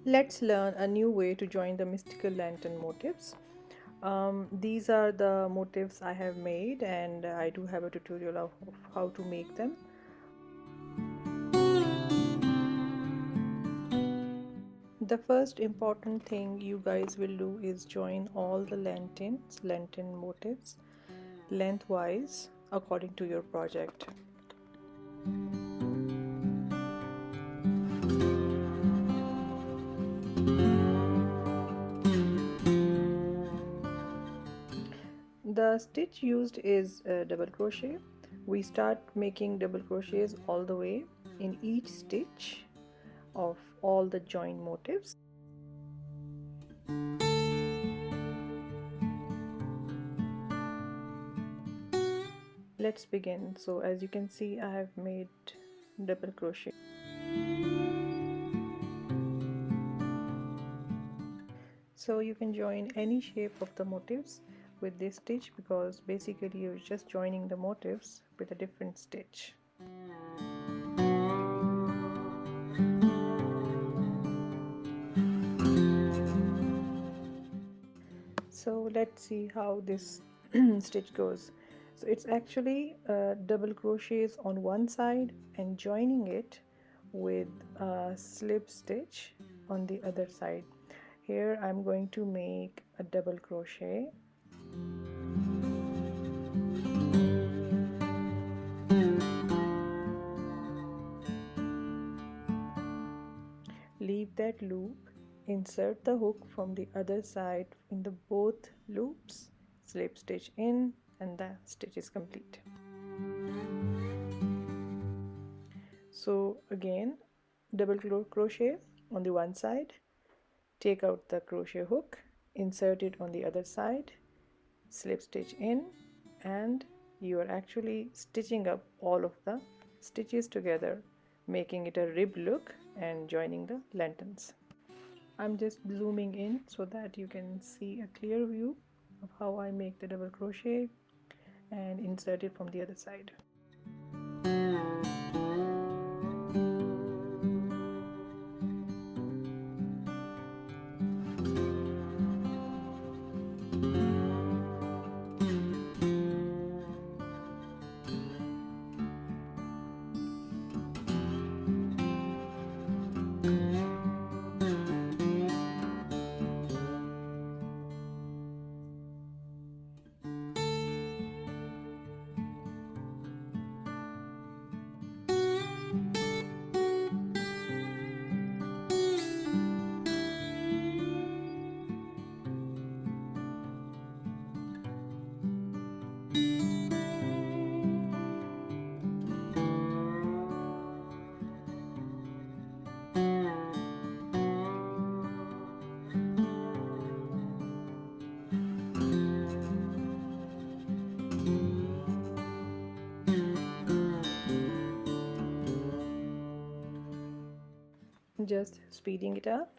Let's learn a new way to join the mystical lantern motifs. These are the motifs I have made, and I do have a tutorial of how to make them. The first important thing you guys will do is join all the lantern motifs lengthwise according to your project. The stitch used is double crochet. We start making double crochets all the way in each stitch of all the joined motifs. Let's begin. So as you can see, I have made double crochet. So you can join any shape of the motifs with this stitch, because basically you're just joining the motifs with a different stitch. So let's see how this stitch goes. So it's actually double crochets on one side and joining it with a slip stitch on the other side. Here I'm going to make a double crochet. Leave that loop, insert the hook from the other side in the both loops, slip stitch in, and the stitch is complete. So again, double crochet on the one side, take out the crochet hook, insert it on the other side, slip stitch in, and you are actually stitching up all of the stitches together, making it a rib look and joining the lanterns. I'm just zooming in so that you can see a clear view of how I make the double crochet and insert it from the other side. Just speeding it up.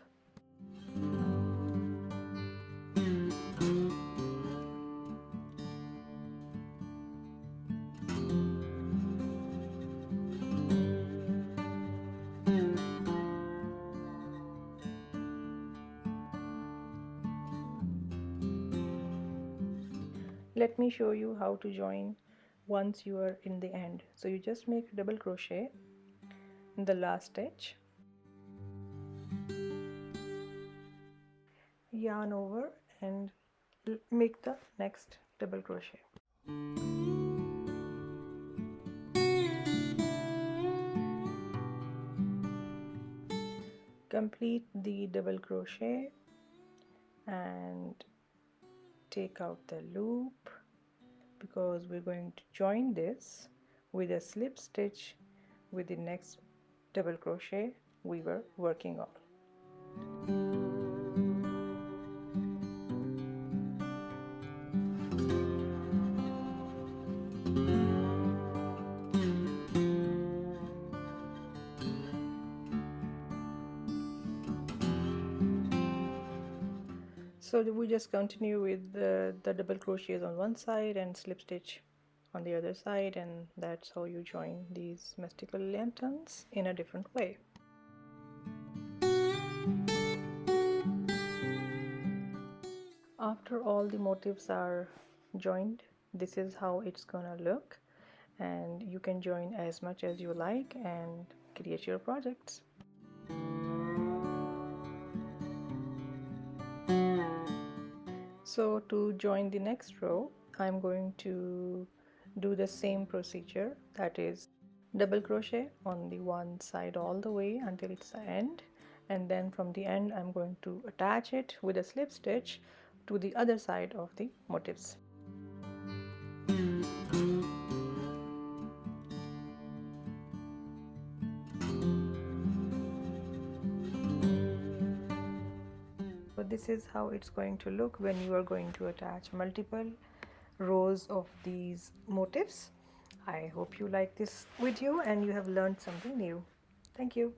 Let me show you how to join once you are in the end. So you just make a double crochet in the last stitch, yarn over, and make the next double crochet. Complete the double crochet and take out the loop, because we're going to join this with a slip stitch with the next double crochet we were working on. So we just continue with the double crochets on one side and slip stitch on the other side, and that's how you join these mystical lanterns in a different way. After all the motifs are joined, this is how it's gonna look, and you can join as much as you like and create your projects. So to join the next row, I'm going to do the same procedure, that is double crochet on the one side all the way until it's the end, and then from the end I'm going to attach it with a slip stitch to the other side of the motifs. So this is how it's going to look when you are going to attach multiple rows of these motifs. I hope you like this video and you have learned something new. Thank you.